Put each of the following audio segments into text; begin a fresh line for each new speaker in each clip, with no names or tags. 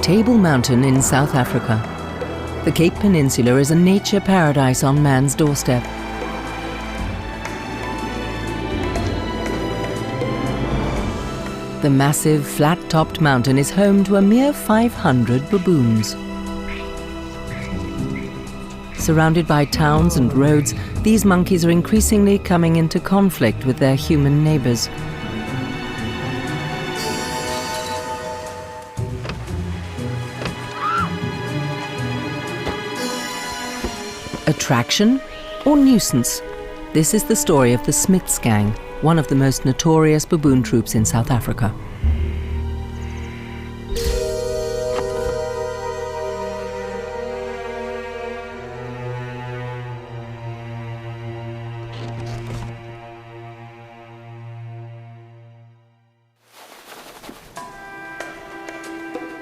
Table Mountain in South Africa. The Cape Peninsula is a nature paradise on man's doorstep. The massive, flat-topped mountain is home to a mere 500 baboons. Surrounded by towns and roads, these monkeys are increasingly coming into conflict with their human neighbors. Attraction or nuisance? This is the story of the Smiths gang, one of the most notorious baboon troops in South Africa.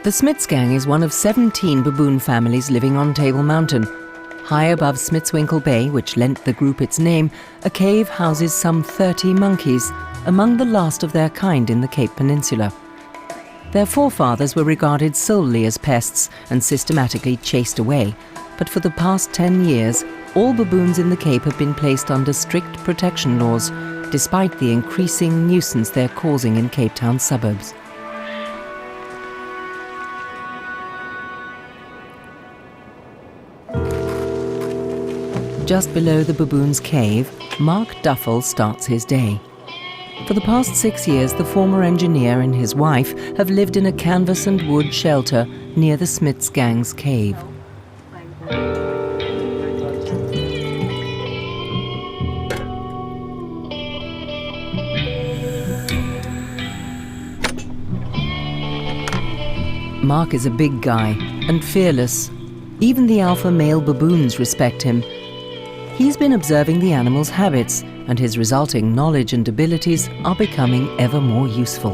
The Smiths gang is one of 17 baboon families living on Table Mountain. High above Smitswinkle Bay, which lent the group its name, a cave houses some 30 monkeys, among the last of their kind in the Cape Peninsula. Their forefathers were regarded solely as pests and systematically chased away, but for the past 10 years, all baboons in the Cape have been placed under strict protection laws, despite the increasing nuisance they're causing in Cape Town's suburbs. Just below the baboon's cave, Mark Duffel starts his day. For the past 6 years, the former engineer and his wife have lived in a canvas and wood shelter near the Smiths gang's cave. Mark is a big guy and fearless. Even the alpha male baboons respect him. He's been observing the animals' habits, and his resulting knowledge and abilities are becoming ever more useful.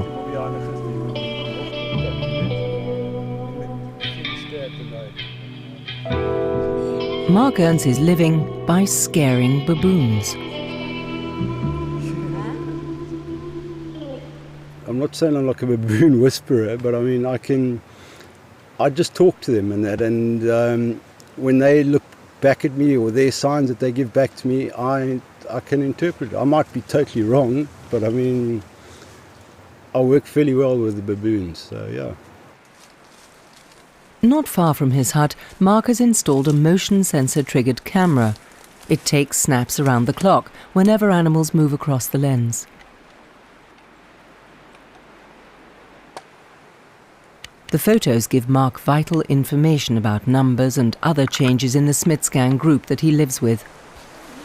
Mark earns his living by scaring baboons.
I'm not saying I'm like a baboon whisperer, but I mean, I just talk to them and that, and when they look back at me, or their signs that they give back to me, I can interpret it. I might be totally wrong, but I mean, I work fairly well with the baboons, so yeah.
Not far from his hut, Mark has installed a motion sensor-triggered camera. It takes snaps around the clock whenever animals move across the lens. The photos give Mark vital information about numbers and other changes in the Smiths gang group that he lives with.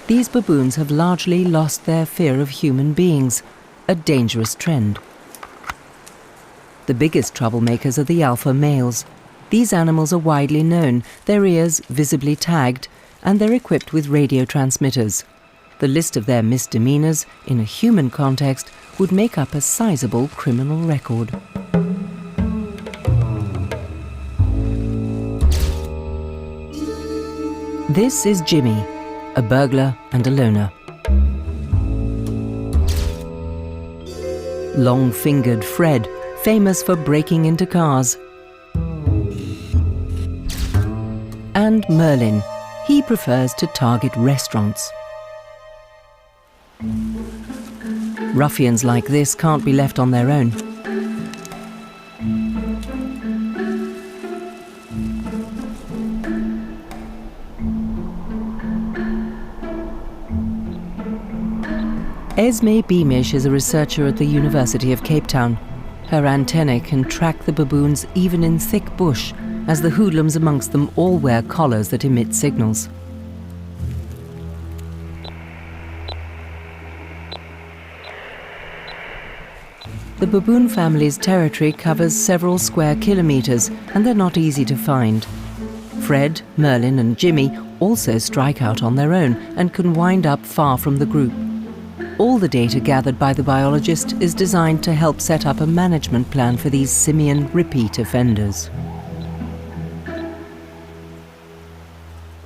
These baboons have largely lost their fear of human beings, a dangerous trend. The biggest troublemakers are the alpha males. These animals are widely known, their ears visibly tagged, and they're equipped with radio transmitters. The list of their misdemeanors, in a human context, would make up a sizable criminal record. This is Jimmy, a burglar and a loner. Long-fingered Fred, famous for breaking into cars. And Merlin, he prefers to target restaurants. Ruffians like this can't be left on their own. Esme Beamish is a researcher at the University of Cape Town. Her antennae can track the baboons even in thick bush, as the hoodlums amongst them all wear collars that emit signals. The baboon family's territory covers several square kilometers, and they're not easy to find. Fred, Merlin and Jimmy also strike out on their own and can wind up far from the group. All the data gathered by the biologist is designed to help set up a management plan for these simian repeat offenders.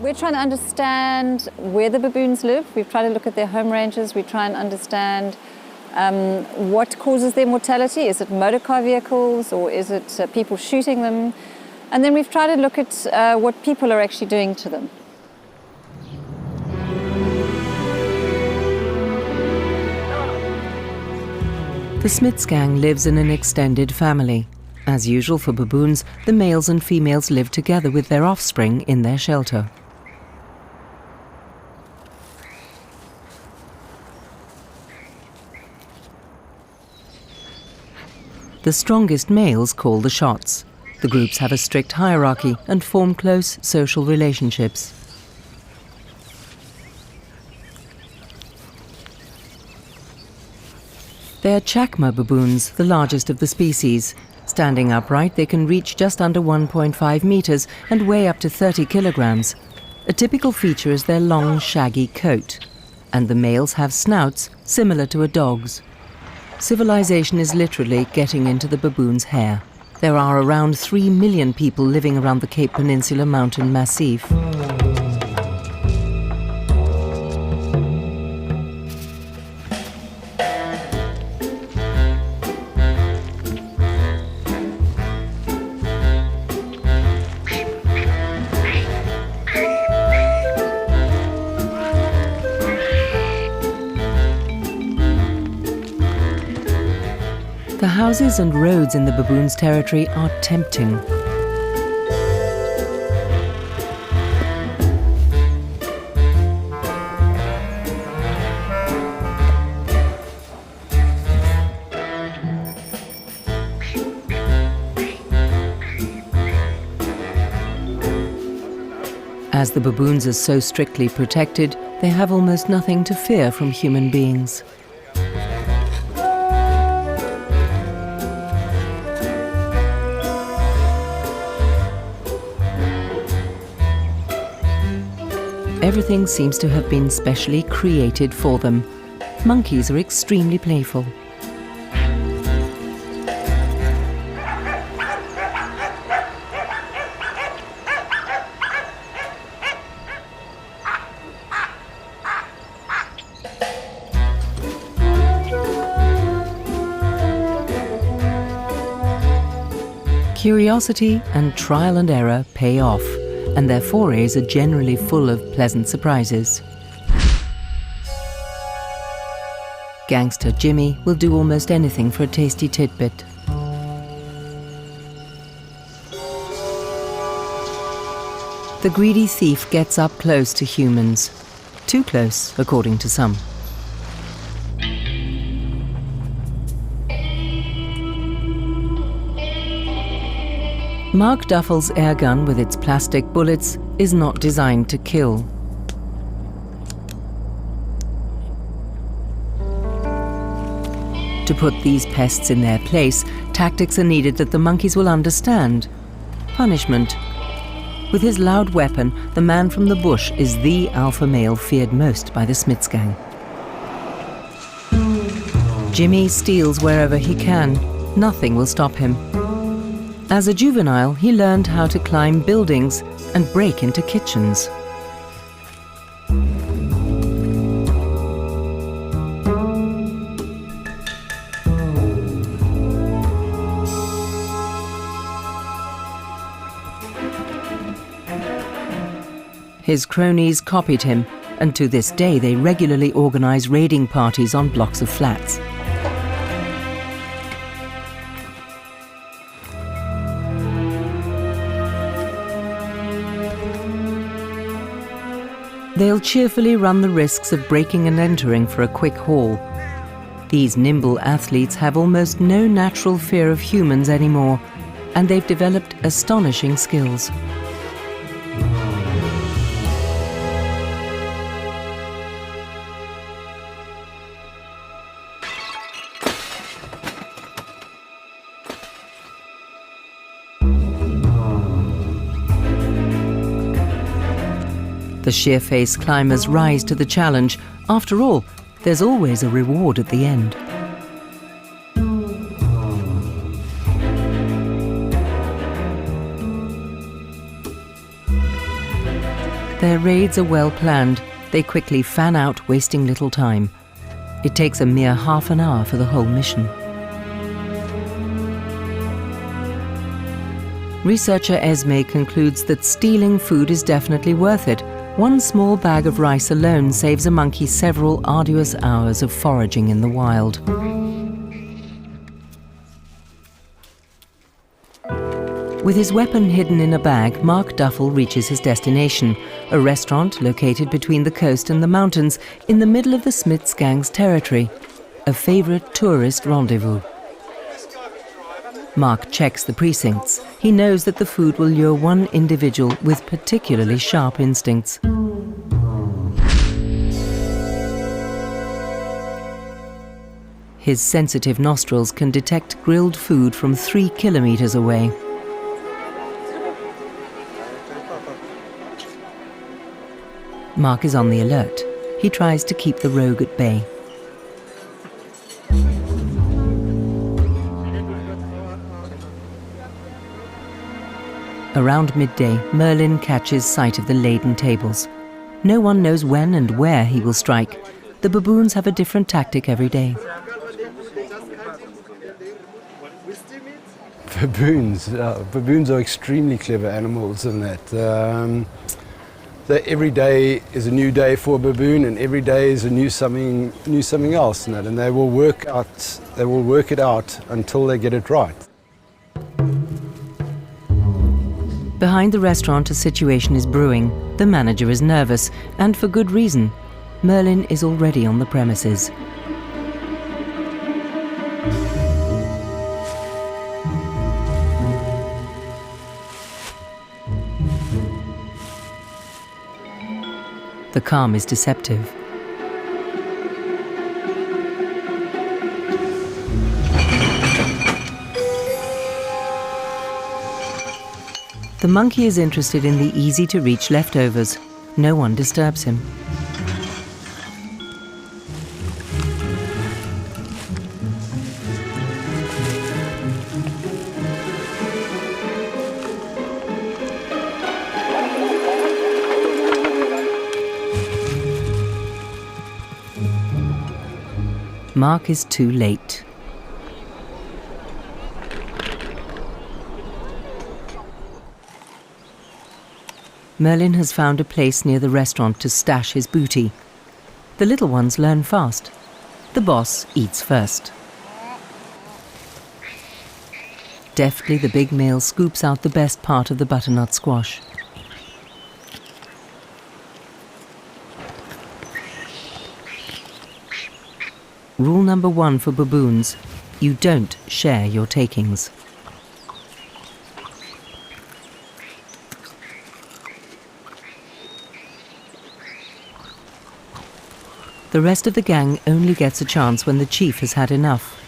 We're trying to understand where the baboons live. We've tried to look at their home ranges. We try and understand what causes their mortality. Is it motor car vehicles, or is it people shooting them? And then we've tried to look at what people are actually doing to them.
The Smiths gang lives in an extended family. As usual for baboons, the males and females live together with their offspring in their shelter. The strongest males call the shots. The groups have a strict hierarchy and form close social relationships. They are chacma baboons, the largest of the species. Standing upright, they can reach just under 1.5 meters and weigh up to 30 kilograms. A typical feature is their long, shaggy coat. And the males have snouts similar to a dog's. Civilization is literally getting into the baboon's hair. There are around 3 million people living around the Cape Peninsula mountain massif. The houses and roads in the baboons' territory are tempting. As the baboons are so strictly protected, they have almost nothing to fear from human beings. Everything seems to have been specially created for them. Monkeys are extremely playful. Curiosity and trial and error pay off, and their forays are generally full of pleasant surprises. Gangster Jimmy will do almost anything for a tasty tidbit. The greedy thief gets up close to humans. Too close, according to some. Mark Duffel's airgun with its plastic bullets is not designed to kill. To put these pests in their place, tactics are needed that the monkeys will understand. Punishment. With his loud weapon, the man from the bush is the alpha male feared most by the Smiths gang. Jimmy steals wherever he can. Nothing will stop him. As a juvenile, he learned how to climb buildings and break into kitchens. His cronies copied him, and to this day they regularly organize raiding parties on blocks of flats. They'll cheerfully run the risks of breaking and entering for a quick haul. These nimble athletes have almost no natural fear of humans anymore, and they've developed astonishing skills. The sheer-faced climbers rise to the challenge. After all, there's always a reward at the end. Their raids are well planned. They quickly fan out, wasting little time. It takes a mere half an hour for the whole mission. Researcher Esme concludes that stealing food is definitely worth it. One small bag of rice alone saves a monkey several arduous hours of foraging in the wild. With his weapon hidden in a bag, Mark Duffel reaches his destination, a restaurant located between the coast and the mountains in the middle of the Smiths gang's territory, a favourite tourist rendezvous. Mark checks the precincts. He knows that the food will lure one individual with particularly sharp instincts. His sensitive nostrils can detect grilled food from 3 kilometres away. Mark is on the alert. He tries to keep the rogue at bay. Around midday, Merlin catches sight of the laden tables. No one knows when and where he will strike. The baboons have a different tactic every day.
Baboons are extremely clever animals in that. Every day is a new day for a baboon, and every day is a new something else in that, and they will work it out until they get it right.
Behind the restaurant, a situation is brewing. The manager is nervous, and for good reason. Merlin is already on the premises. The calm is deceptive. The monkey is interested in the easy-to-reach leftovers. No one disturbs him. Mark is too late. Merlin has found a place near the restaurant to stash his booty. The little ones learn fast. The boss eats first. Deftly, the big male scoops out the best part of the butternut squash. Rule number 1 for baboons: you don't share your takings. The rest of the gang only gets a chance when the chief has had enough.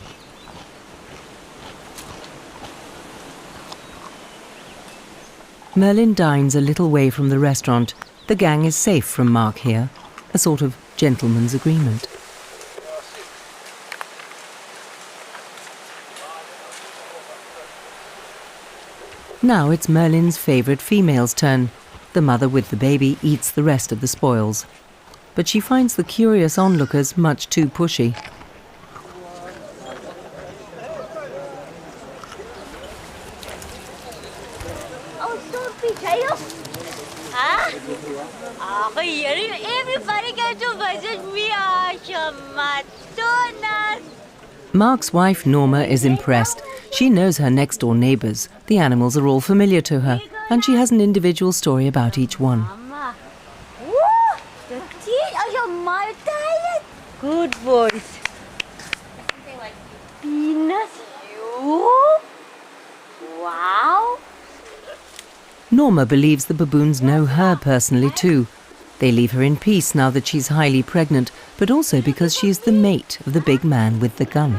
Merlin dines a little way from the restaurant. The gang is safe from Mark here, a sort of gentleman's agreement. Now it's Merlin's favourite female's turn. The mother with the baby eats the rest of the spoils. But she finds the curious onlookers much too pushy.
Everybody came to visit me.
Mark's wife Norma is impressed. She knows her next-door neighbours. The animals are all familiar to her, and she has an individual story about each one.
The teeth are your multi. Good boys. Penis, you? Wow.
Norma believes the baboons know her personally too. They leave her in peace now that she's highly pregnant, but also because she is the mate of the big man with the gun.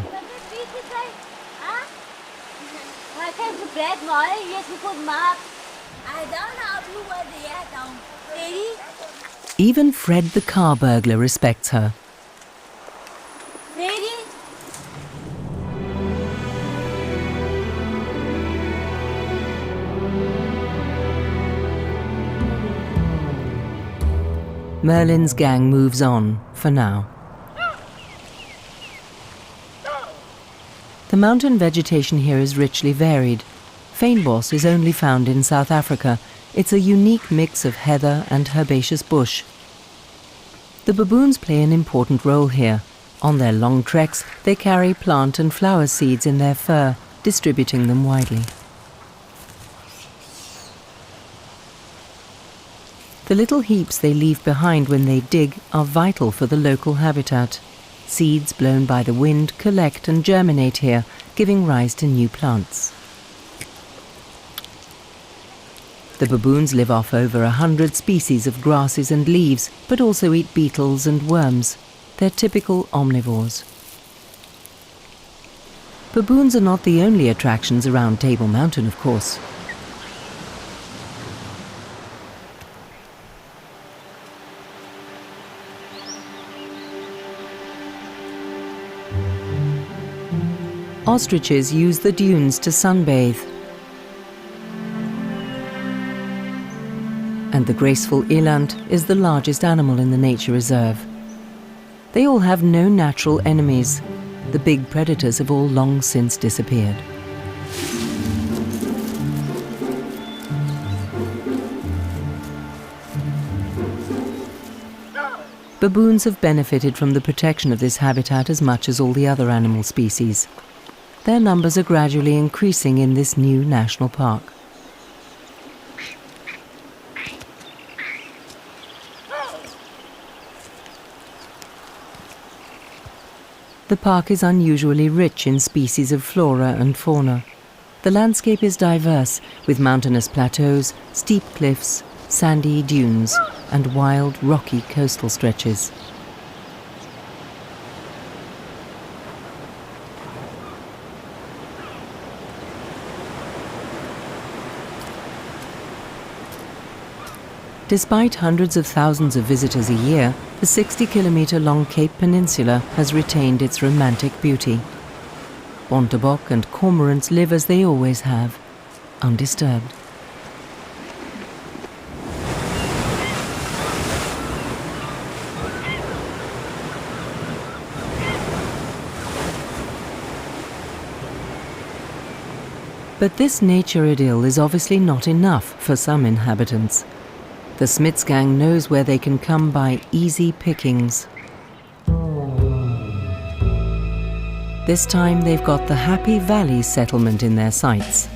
Even Fred the car burglar respects her. Merlin's gang moves on, for now. The mountain vegetation here is richly varied. Fynbos is only found in South Africa. It's a unique mix of heather and herbaceous bush. The baboons play an important role here. On their long treks, they carry plant and flower seeds in their fur, distributing them widely. The little heaps they leave behind when they dig are vital for the local habitat. Seeds blown by the wind collect and germinate here, giving rise to new plants. The baboons live off over 100 species of grasses and leaves, but also eat beetles and worms. They're typical omnivores. Baboons are not the only attractions around Table Mountain, of course. Ostriches use the dunes to sunbathe. And the graceful eland is the largest animal in the nature reserve. They all have no natural enemies. The big predators have all long since disappeared. Baboons have benefited from the protection of this habitat as much as all the other animal species. Their numbers are gradually increasing in this new national park. The park is unusually rich in species of flora and fauna. The landscape is diverse, with mountainous plateaus, steep cliffs, sandy dunes, and wild, rocky coastal stretches. Despite hundreds of thousands of visitors a year, the 60-kilometre-long Cape Peninsula has retained its romantic beauty. Bontebok and cormorants live as they always have, undisturbed. But this nature idyll is obviously not enough for some inhabitants. The Smits gang knows where they can come by easy pickings. This time they've got the Happy Valley settlement in their sights.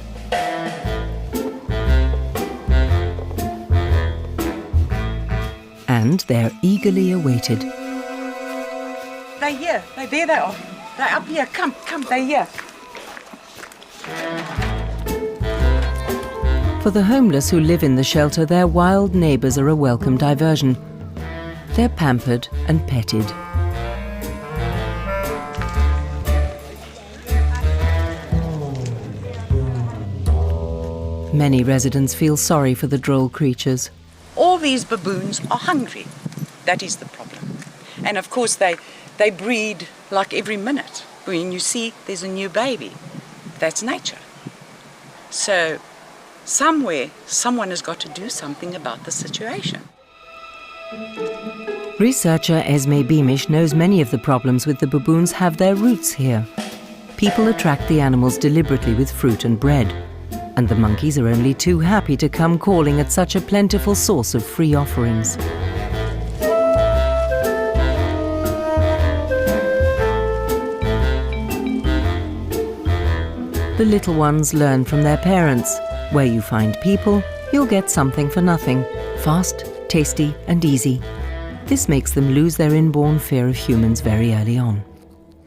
And they're eagerly awaited.
They're here. There they are. They're up here. Come, they're here.
For the homeless who live in the shelter, their wild neighbours are a welcome diversion. They're pampered and petted. Many residents feel sorry for the droll creatures.
All these baboons are hungry. That is the problem. And of course they breed like every minute. When you see there's a new baby, that's nature. So somewhere, someone has got to do something about the situation.
Researcher Esme Beamish knows many of the problems with the baboons have their roots here. People attract the animals deliberately with fruit and bread, and the monkeys are only too happy to come calling at such a plentiful source of free offerings. The little ones learn from their parents. Where you find people, you'll get something for nothing. Fast, tasty, and easy. This makes them lose their inborn fear of humans very early on.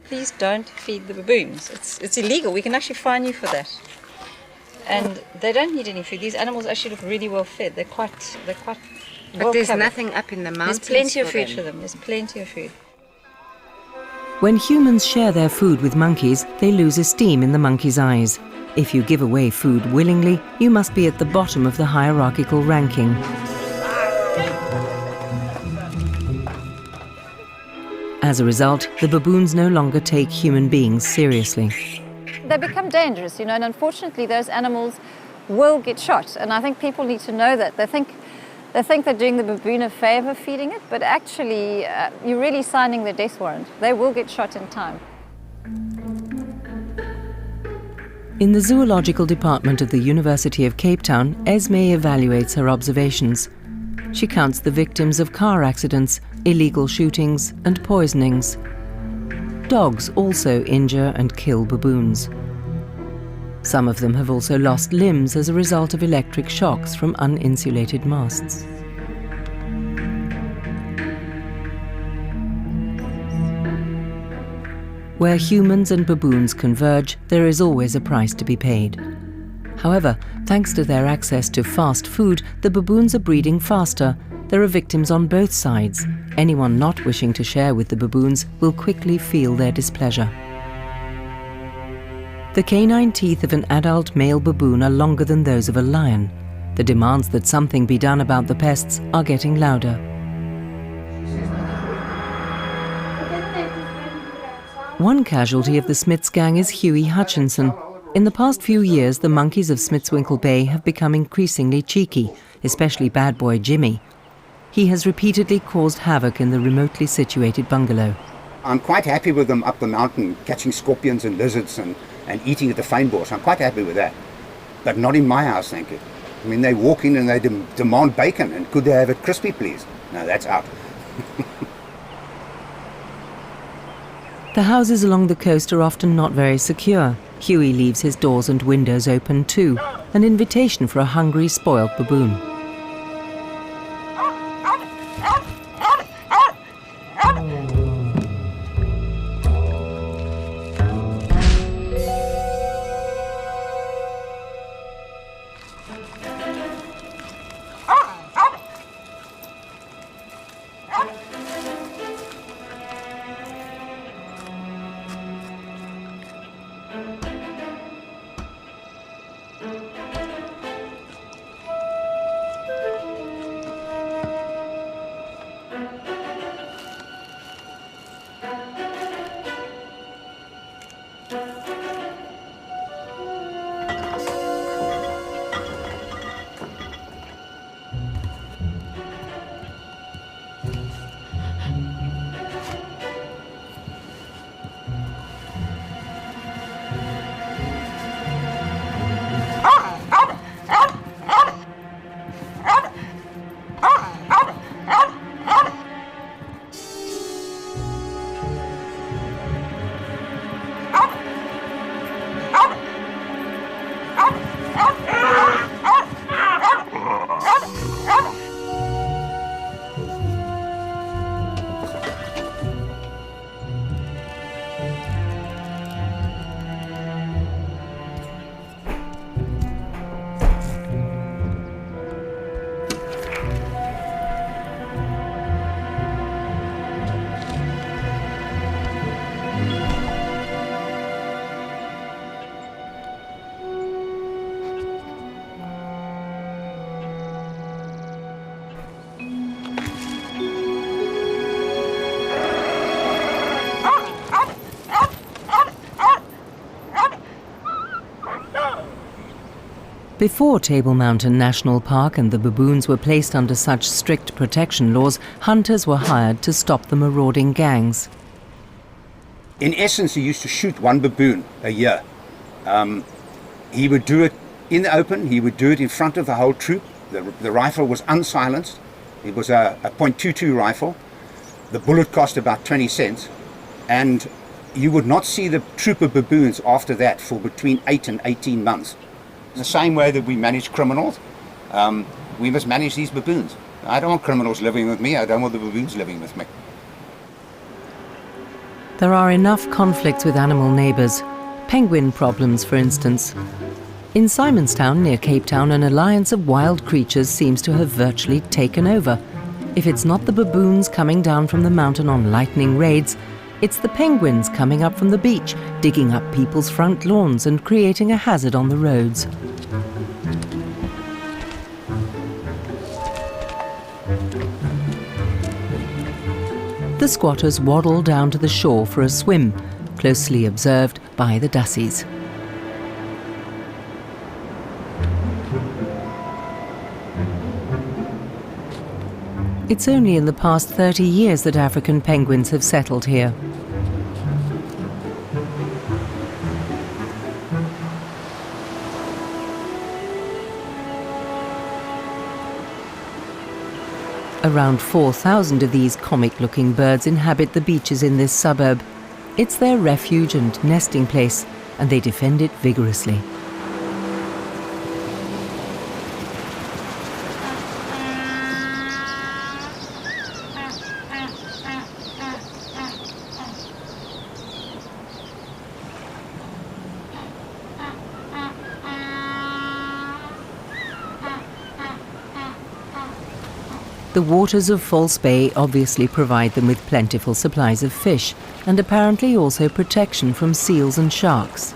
Please don't feed the baboons. It's illegal. We can actually fine you for that. And they don't need any food. These animals actually look really well fed. They're quite
But there's nothing up in the mountains.
There's plenty of food for them. There's plenty of food.
When humans share their food with monkeys, they lose esteem in the monkey's eyes. If you give away food willingly, you must be at the bottom of the hierarchical ranking. As a result, the baboons no longer take human beings seriously.
They become dangerous, and unfortunately those animals will get shot. And I think people need to know that. They think they're doing the baboon a favor feeding it, but actually you're really signing their death warrant. They will get shot in time.
In the zoological department of the University of Cape Town, Esme evaluates her observations. She counts the victims of car accidents, illegal shootings and poisonings. Dogs also injure and kill baboons. Some of them have also lost limbs as a result of electric shocks from uninsulated masts. Where humans and baboons converge, there is always a price to be paid. However, thanks to their access to fast food, the baboons are breeding faster. There are victims on both sides. Anyone not wishing to share with the baboons will quickly feel their displeasure. The canine teeth of an adult male baboon are longer than those of a lion. The demands that something be done about the pests are getting louder. One casualty of the Smiths gang is Huey Hutchinson. In the past few years, the monkeys of Smithswinkle Bay have become increasingly cheeky, especially bad boy Jimmy. He has repeatedly caused havoc in the remotely situated bungalow.
I'm quite happy with them up the mountain, catching scorpions and lizards and eating at the fynbos. I'm quite happy with that. But not in my house, thank you. I mean, they walk in and they demand bacon, and could they have it crispy, please? No, that's out.
The houses along the coast are often not very secure. Huey leaves his doors and windows open too, an invitation for a hungry, spoiled baboon. Before Table Mountain National Park and the baboons were placed under such strict protection laws, hunters were hired to stop the marauding gangs.
In essence, he used to shoot one baboon a year. He would do it in the open, he would do it in front of the whole troop. The rifle was unsilenced. It was a .22 rifle. The bullet cost about 20 cents. And you would not see the troop of baboons after that for between 8 and 18 months. The same way that we manage criminals, we must manage these baboons. I don't want criminals living with me, I don't want the baboons living with me.
There are enough conflicts with animal neighbours. Penguin problems, for instance. In Simonstown, near Cape Town, an alliance of wild creatures seems to have virtually taken over. If it's not the baboons coming down from the mountain on lightning raids, it's the penguins coming up from the beach, digging up people's front lawns and creating a hazard on the roads. The squatters waddle down to the shore for a swim, closely observed by the Dussies. It's only in the past 30 years that African penguins have settled here. Around 4,000 of these comic-looking birds inhabit the beaches in this suburb. It's their refuge and nesting place, and they defend it vigorously. The waters of False Bay obviously provide them with plentiful supplies of fish, and apparently also protection from seals and sharks.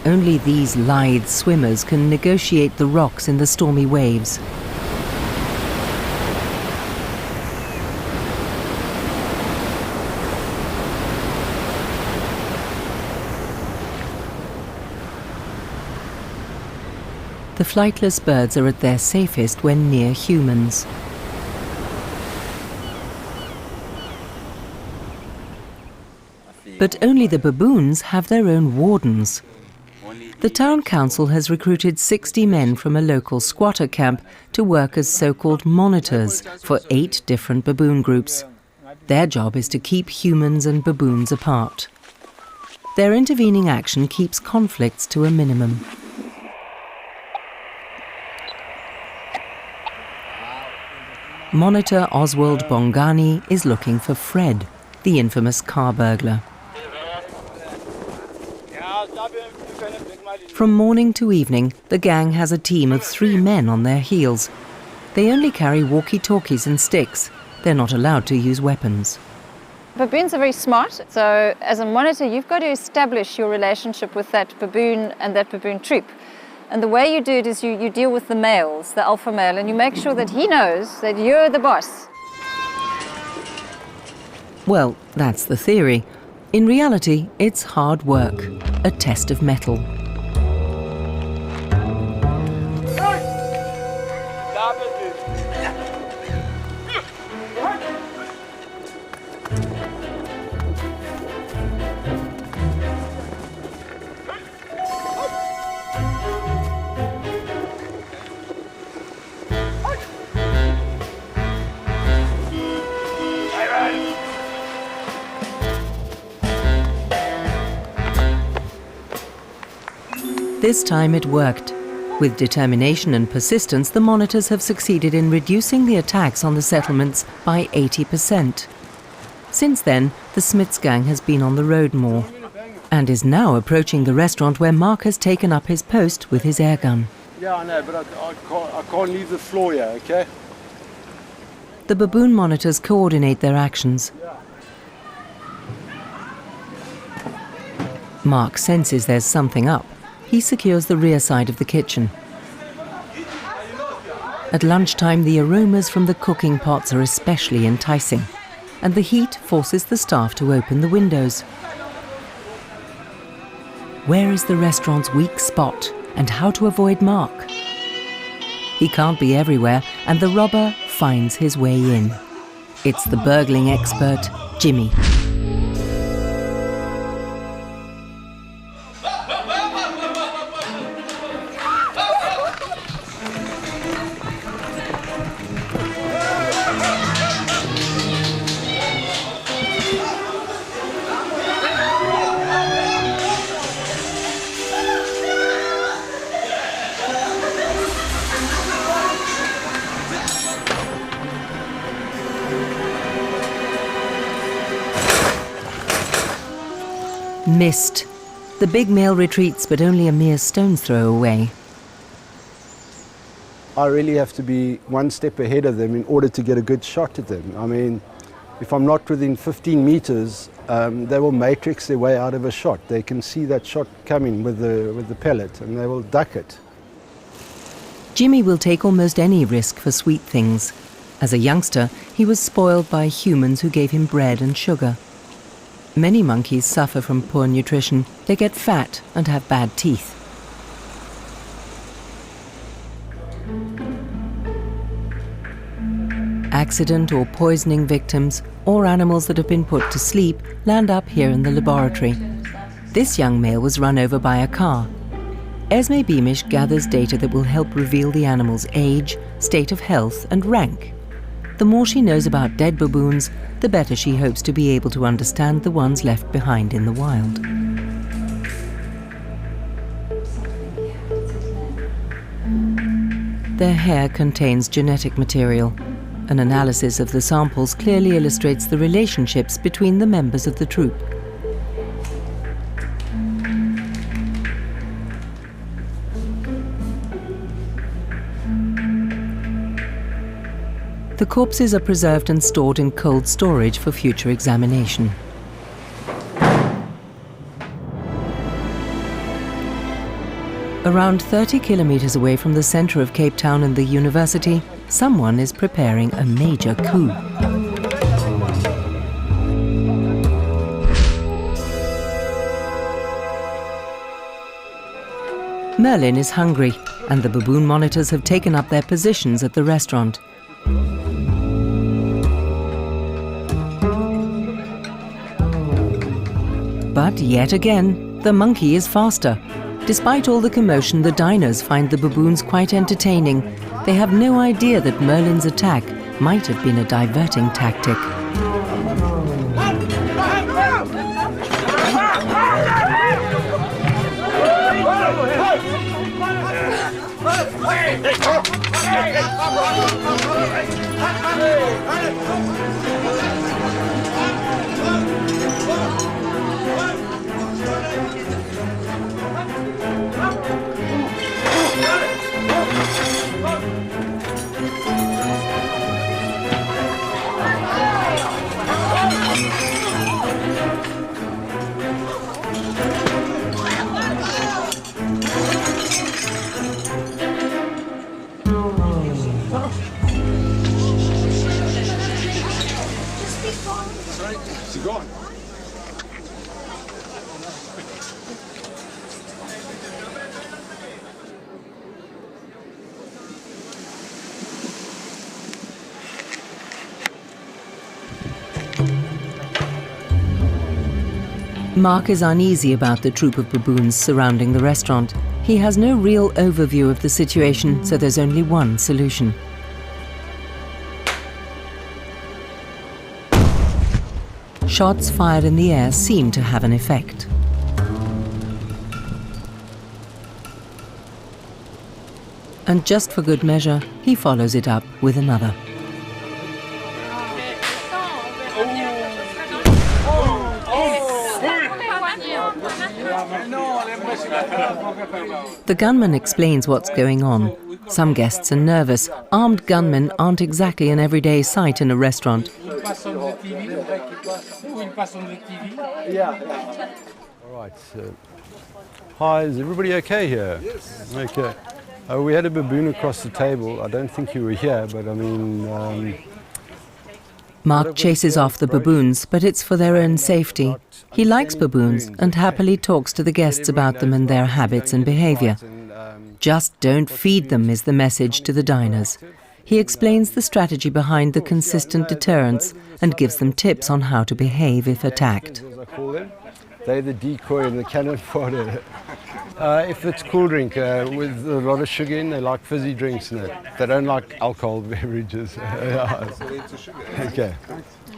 Only these lithe swimmers can negotiate the rocks in the stormy waves. The flightless birds are at their safest when near humans. But only the baboons have their own wardens. The town council has recruited 60 men from a local squatter camp to work as so-called monitors for 8 different baboon groups. Their job is to keep humans and baboons apart. Their intervening action keeps conflicts to a minimum. Monitor Oswald Bongani is looking for Fred, the infamous car burglar. From morning to evening, the gang has a team of 3 men on their heels. They only carry walkie-talkies and sticks. They're not allowed to use weapons.
Baboons are very smart, so as a monitor you've got to establish your relationship with that baboon and that baboon troop. And the way you do it is you deal with the males, the alpha male, and you make sure that he knows that you're the boss.
Well, that's the theory. In reality, it's hard work, a test of mettle. This time it worked. With determination and persistence, the monitors have succeeded in reducing the attacks on the settlements by 80%. Since then, the Smiths gang has been on the road more and is now approaching the restaurant where Mark has taken up his post with his airgun.
Yeah, I know, but I can't leave the floor here, okay?
The baboon monitors coordinate their actions. Mark senses there's something up. He secures the rear side of the kitchen. At lunchtime, the aromas from the cooking pots are especially enticing, and the heat forces the staff to open the windows. Where is the restaurant's weak spot, and how to avoid Mark? He can't be everywhere, and the robber finds his way in. It's the burgling expert, Jimmy. Missed. The big male retreats, but only a mere stone's throw away.
I really have to be one step ahead of them in order to get a good shot at them. I mean, if I'm not within 15 meters, they will matrix their way out of a shot. They can see that shot coming with the pellet, and they will duck it.
Jimmy will take almost any risk for sweet things. As a youngster, he was spoiled by humans who gave him bread and sugar. Many monkeys suffer from poor nutrition. They get fat and have bad teeth. Accident or poisoning victims, or animals that have been put to sleep, land up here in the laboratory. This young male was run over by a car. Esme Beamish gathers data that will help reveal the animal's age, state of health and rank. The more she knows about dead baboons, the better she hopes to be able to understand the ones left behind in the wild. Their hair contains genetic material. An analysis of the samples clearly illustrates the relationships between the members of the troop. The corpses are preserved and stored in cold storage for future examination. Around 30 kilometers away from the center of Cape Town and the university, someone is preparing a major coup. Merlin is hungry, and the baboon monitors have taken up their positions at the restaurant. But yet again, the monkey is faster. Despite all the commotion, the diners find the baboons quite entertaining. They have no idea that Merlin's attack might have been a diverting tactic. Mark is uneasy about the troop of baboons surrounding the restaurant. He has no real overview of the situation, so there's only one solution. Shots fired in the air seem to have an effect. And just for good measure, he follows it up with another. The gunman explains what's going on. Some guests are nervous. Armed gunmen aren't exactly an everyday sight in a restaurant.
All right. Hi, is everybody okay here? Yes. Okay. We had a baboon across the table. I don't think you were here, but I mean...
Mark chases off the baboons, but it's for their own safety. He likes baboons and happily talks to the guests about them and their habits and behavior. Just don't feed them is the message to the diners. He explains the strategy behind the consistent deterrence and gives them tips on how to behave if attacked.
They're the decoy and the cannon fodder. If it's cool drink with a lot of sugar in, they like fizzy drinks in it. They don't like alcohol beverages. Okay.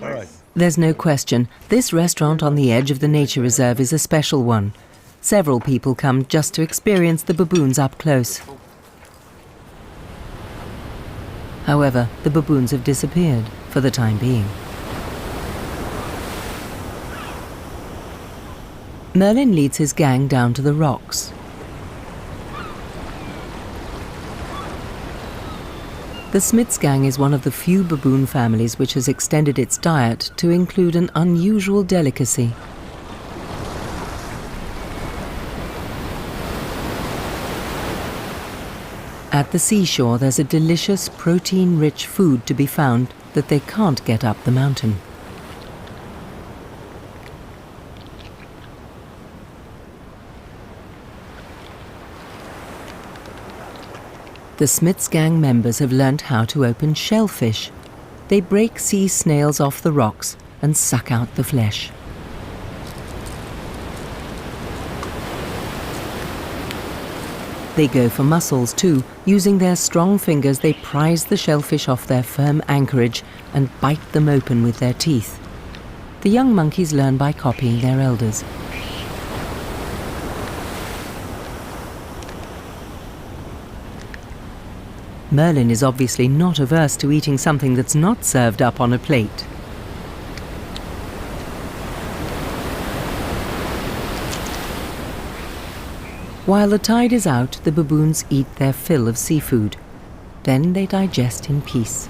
All right.
There's no question, this restaurant on the edge of the nature reserve is a special one. Several people come just to experience the baboons up close. However, the baboons have disappeared for the time being. Merlin leads his gang down to the rocks. The Smiths gang is one of the few baboon families which has extended its diet to include an unusual delicacy. At the seashore, there's a delicious, protein-rich food to be found that they can't get up the mountain. The Smiths gang members have learnt how to open shellfish. They break sea snails off the rocks and suck out the flesh. They go for mussels too. Using their strong fingers, they prise the shellfish off their firm anchorage and bite them open with their teeth. The young monkeys learn by copying their elders. Merlin is obviously not averse to eating something that's not served up on a plate. While the tide is out, the baboons eat their fill of seafood. Then they digest in peace.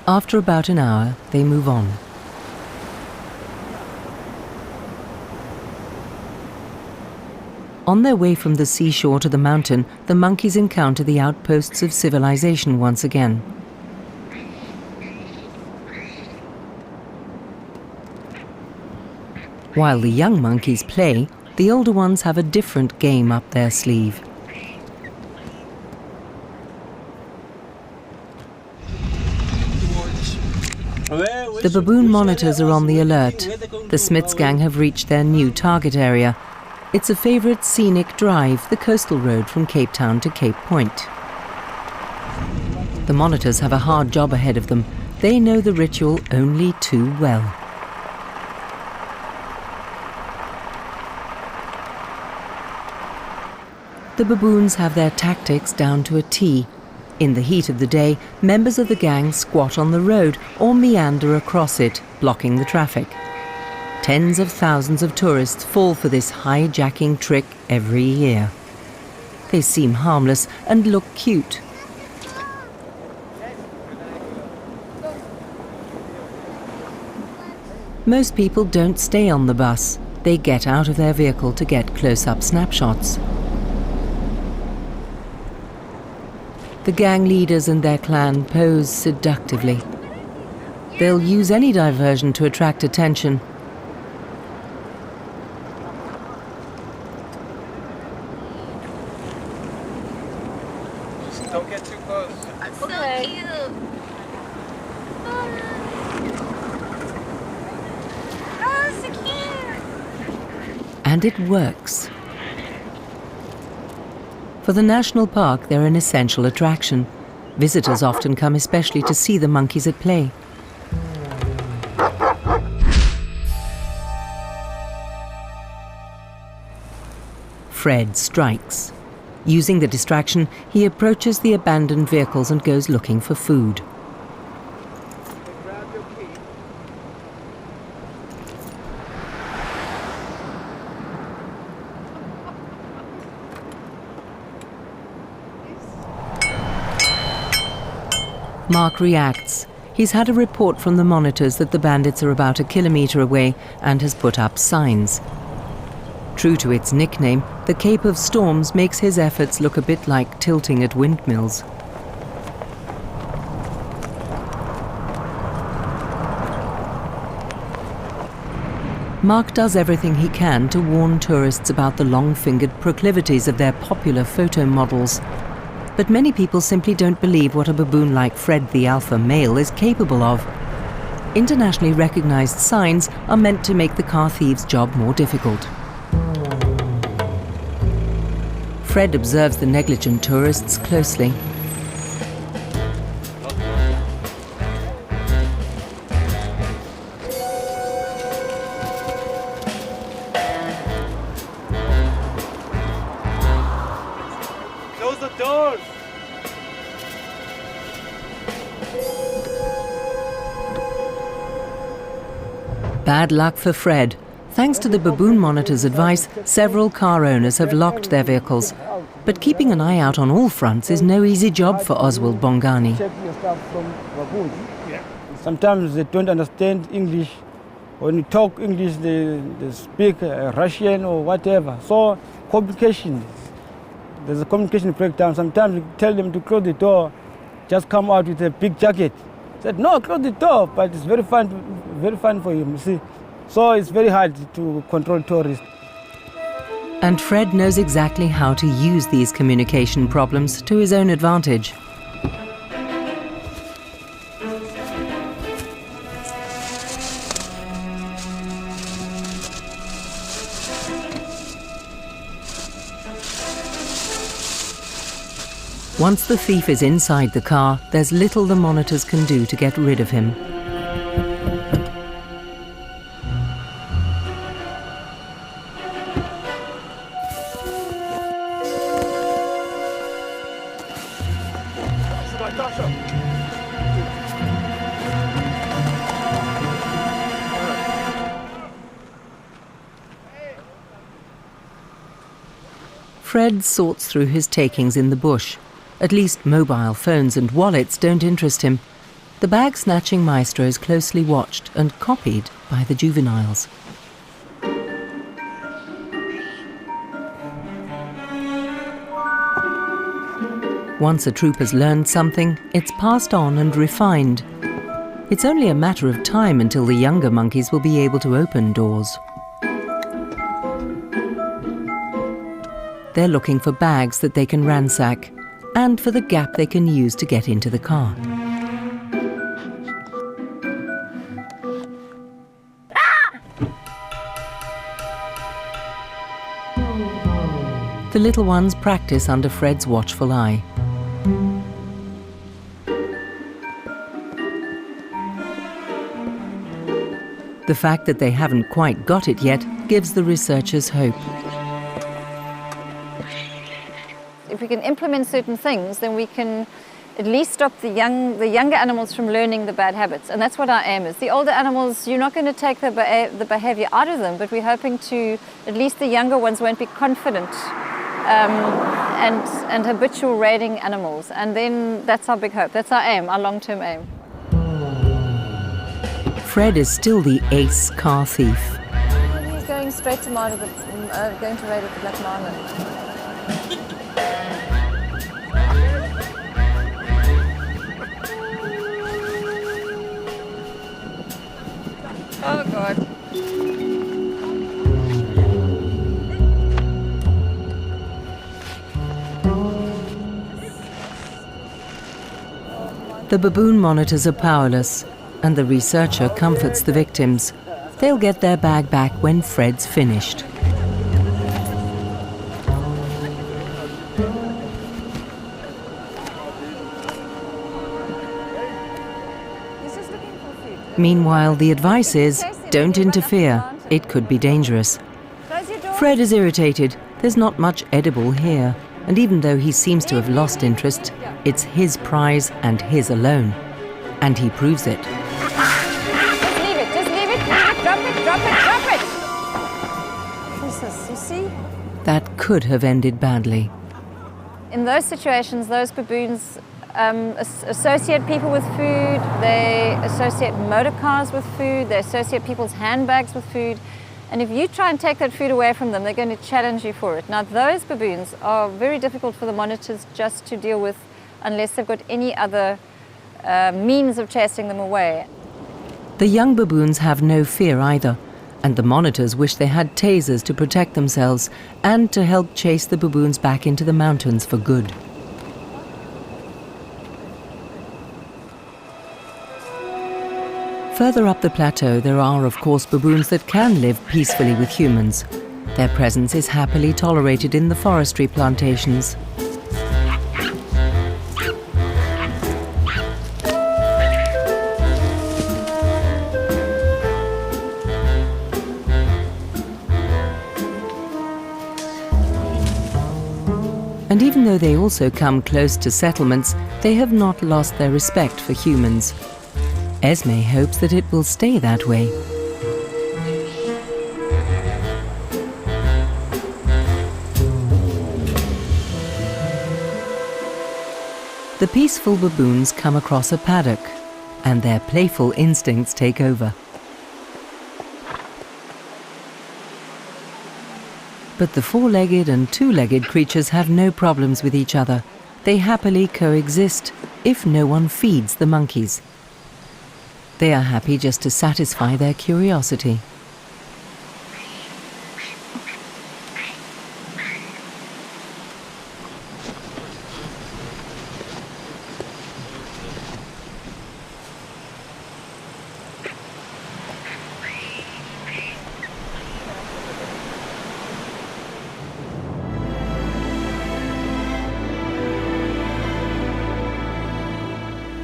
After about an hour, they move on. On their way from the seashore to the mountain, the monkeys encounter the outposts of civilization once again. While the young monkeys play, the older ones have a different game up their sleeve. The baboon monitors are on the alert. The Smiths gang have reached their new target area. It's a favourite scenic drive, the coastal road from Cape Town to Cape Point. The monitors have a hard job ahead of them. They know the ritual only too well. The baboons have their tactics down to a T. In the heat of the day, members of the gang squat on the road or meander across it, blocking the traffic. Tens of thousands of tourists fall for this hijacking trick every year. They seem harmless and look cute. Most people don't stay on the bus. They get out of their vehicle to get close-up snapshots. The gang leaders and their clan pose seductively. They'll use any diversion to attract attention.
Don't get too close.
So cute. Oh, so cute.
And it works. For the national park, they're an essential attraction. Visitors often come especially to see the monkeys at play. Fred strikes. Using the distraction, he approaches the abandoned vehicles and goes looking for food. Mark reacts. He's had a report from the monitors that the bandits are about 1 kilometre away and has put up signs. True to its nickname, the Cape of Storms makes his efforts look a bit like tilting at windmills. Mark does everything he can to warn tourists about the long-fingered proclivities of their popular photo models. But many people simply don't believe what a baboon like Fred the alpha male is capable of. Internationally recognized signs are meant to make the car thieves' job more difficult. Fred observes the negligent tourists closely.
Close the doors.
Bad luck for Fred. Thanks to the baboon monitor's advice, several car owners have locked their vehicles. But keeping an eye out on all fronts is no easy job for Oswald Bongani.
Sometimes they don't understand English. When you talk English, they speak Russian or whatever. So communication, there's a communication breakdown. Sometimes you tell them to close the door, just come out with a big jacket. Said, no, close the door, but it's very fun for him, you see. So it's very hard to control tourists.
And Fred knows exactly how to use these communication problems to his own advantage. Once the thief is inside the car, there's little the monitors can do to get rid of him. Fred sorts through his takings in the bush. At least mobile phones and wallets don't interest him. The bag-snatching maestro is closely watched and copied by the juveniles. Once a troop has learned something, it's passed on and refined. It's only a matter of time until the younger monkeys will be able to open doors. They're looking for bags that they can ransack, and for the gap they can use to get into the car. The little ones practice under Fred's watchful eye. The fact that they haven't quite got it yet gives the researchers hope.
If we can implement certain things, then we can at least stop the younger animals from learning the bad habits. And that's what our aim is. The older animals, you're not going to take the behavior out of them, but we're hoping to, at least the younger ones won't be confident and habitual raiding animals. And then that's our big hope. That's our aim, our long-term aim.
Fred is still the ace car thief.
He's going straight to going to raid at the Black Marlin. Oh God.
The baboon monitors are powerless, and the researcher comforts the victims. They'll get their bag back when Fred's finished. Meanwhile, the advice is, don't interfere. It could be dangerous. Fred is irritated. There's not much edible here. And even though he seems to have lost interest, it's his prize and his alone. And he proves it.
Just leave it. Drop it. Jesus, you see?
That could have ended badly.
In those situations, those baboons associate people with food, they associate motor cars with food, they associate people's handbags with food. And if you try and take that food away from them, they're going to challenge you for it. Now, those baboons are very difficult for the monitors just to deal with unless they've got any other means of chasing them away.
The young baboons have no fear either, and the monitors wish they had tasers to protect themselves and to help chase the baboons back into the mountains for good. Further up the plateau, there are, of course, baboons that can live peacefully with humans. Their presence is happily tolerated in the forestry plantations. And even though they also come close to settlements, they have not lost their respect for humans. Esme hopes that it will stay that way. The peaceful baboons come across a paddock, and their playful instincts take over. But the four-legged and two-legged creatures have no problems with each other. They happily coexist, if no one feeds the monkeys. They are happy just to satisfy their curiosity.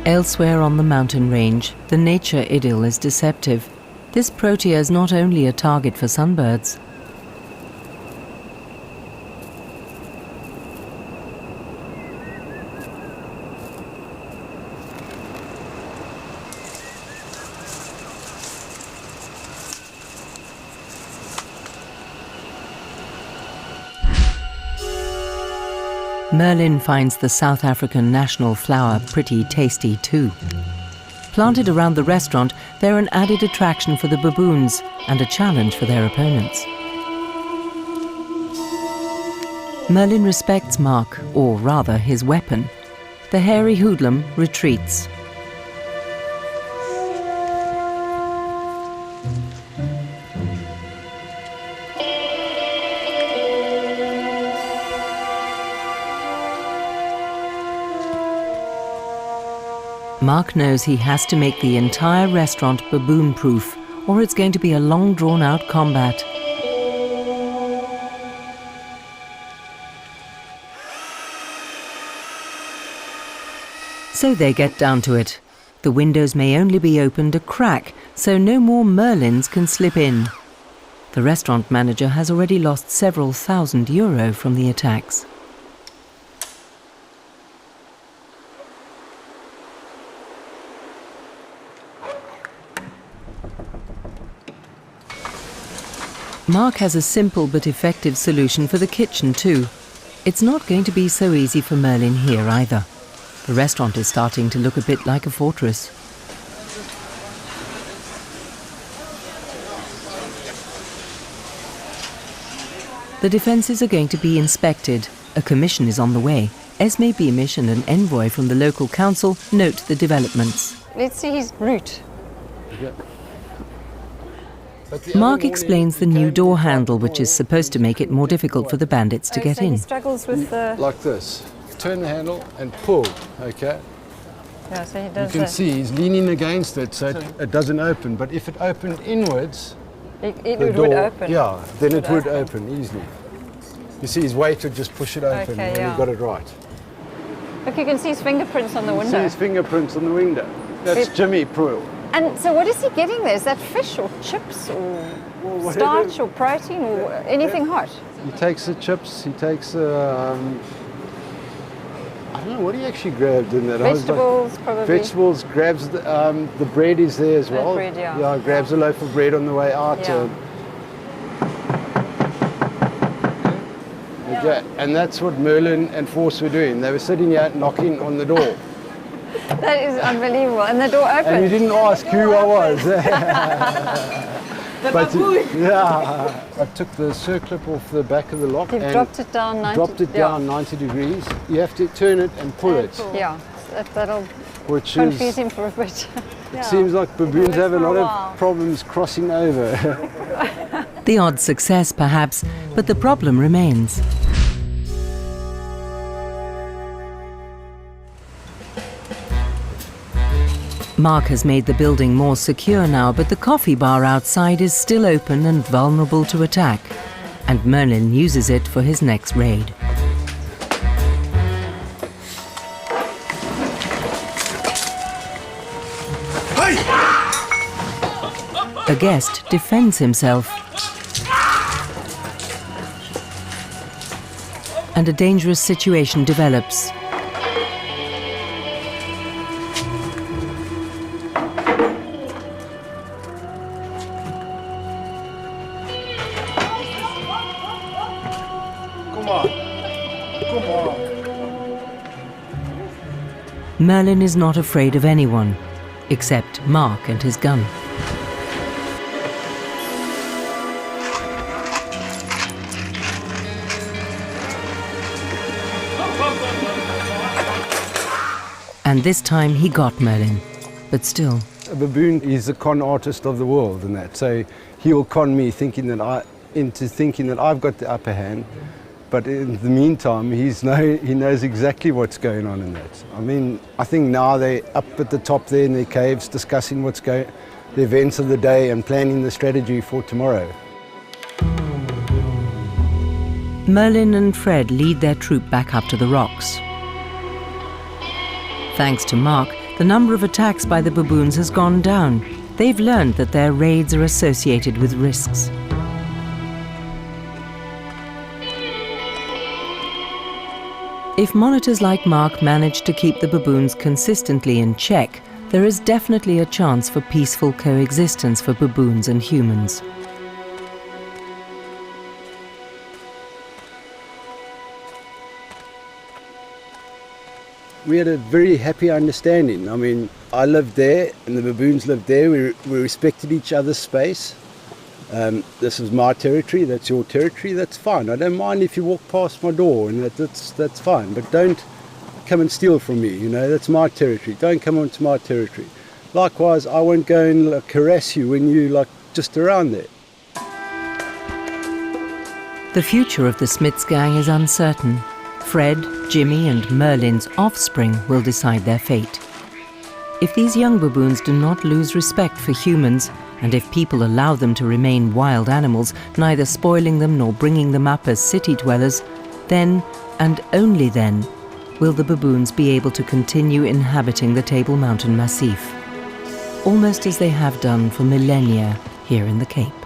Elsewhere on the mountain range, the nature idyll is deceptive. This protea is not only a target for sunbirds. Merlin finds the South African national flower pretty tasty too. Planted around the restaurant, they're an added attraction for the baboons and a challenge for their opponents. Merlin respects Mark, or rather his weapon. The hairy hoodlum retreats. Mark knows he has to make the entire restaurant baboon-proof, or it's going to be a long drawn-out combat. So they get down to it. The windows may only be opened a crack, so no more Merlins can slip in. The restaurant manager has already lost several €1,000 from the attacks. Mark has a simple but effective solution for the kitchen too. It's not going to be so easy for Merlin here either. The restaurant is starting to look a bit like a fortress. The defences are going to be inspected. A commission is on the way. Esme Beamish and an envoy from the local council note the developments.
Let's see his route.
Yeah.
Mark explains the new door handle, which is supposed to make it more difficult for the bandits to get
so
in.
He struggles with the...
Like this. Turn the handle and pull, okay?
Yeah, so he does
You can see he's leaning against it so it doesn't open. But if it opened inwards,
it
the
would
door,
open.
yeah, then it would open easily. You see his weight would just push it open
Okay,
and
yeah.
he got it right.
Look, you can see his fingerprints on the
You
window.
see his fingerprints on the window. That's Jimmy Pruill.
And so what is he getting there? Is that fish or chips or starch or protein or anything hot?
He takes the chips, he takes I don't know what he actually grabbed in that.
Vegetables, probably.
Vegetables, grabs the bread is there as well.
Bread, yeah.
Yeah, grabs a loaf of bread on the way out.
Yeah.
Okay, and that's what Merlin and Force were doing. They were sitting here knocking on the door.
That is unbelievable. And the door opened.
And you didn't ask who I was. Yeah, I took the circlip off the back of the lock
You've
and
dropped it down 90
dropped it down 90 degrees. You have to turn it and pull it.
Yeah, that'll
Which
confuse
is,
him for a bit.
it seems like baboons have a lot of problems crossing over.
The odd success, perhaps, but the problem remains. Mark has made the building more secure now, but the coffee bar outside is still open and vulnerable to attack, and Merlin uses it for his next raid. A guest defends himself, and a dangerous situation develops. Merlin is not afraid of anyone, except Mark and his gun. And this time he got Merlin, but still.
A baboon is a con artist of the world and that, so he'll con me into thinking that I've got the upper hand. But in the meantime, he knows exactly what's going on in that. I mean, I think now they're up at the top there in their caves discussing the events of the day and planning the strategy for tomorrow.
Merlin and Fred lead their troop back up to the rocks. Thanks to Mark, the number of attacks by the baboons has gone down. They've learned that their raids are associated with risks. If monitors like Mark manage to keep the baboons consistently in check, there is definitely a chance for peaceful coexistence for baboons and humans.
We had a very happy understanding. I mean, I lived there and the baboons lived there. We respected each other's space. This is my territory, that's your territory, that's fine. I don't mind if you walk past my door, and that's fine. But don't come and steal from me, you know, that's my territory. Don't come onto my territory. Likewise, I won't go and harass you when you just around there.
The future of the Smiths gang is uncertain. Fred, Jimmy and Merlin's offspring will decide their fate. If these young baboons do not lose respect for humans, and if people allow them to remain wild animals, neither spoiling them nor bringing them up as city dwellers, then, and only then, will the baboons be able to continue inhabiting the Table Mountain Massif, almost as they have done for millennia here in the Cape.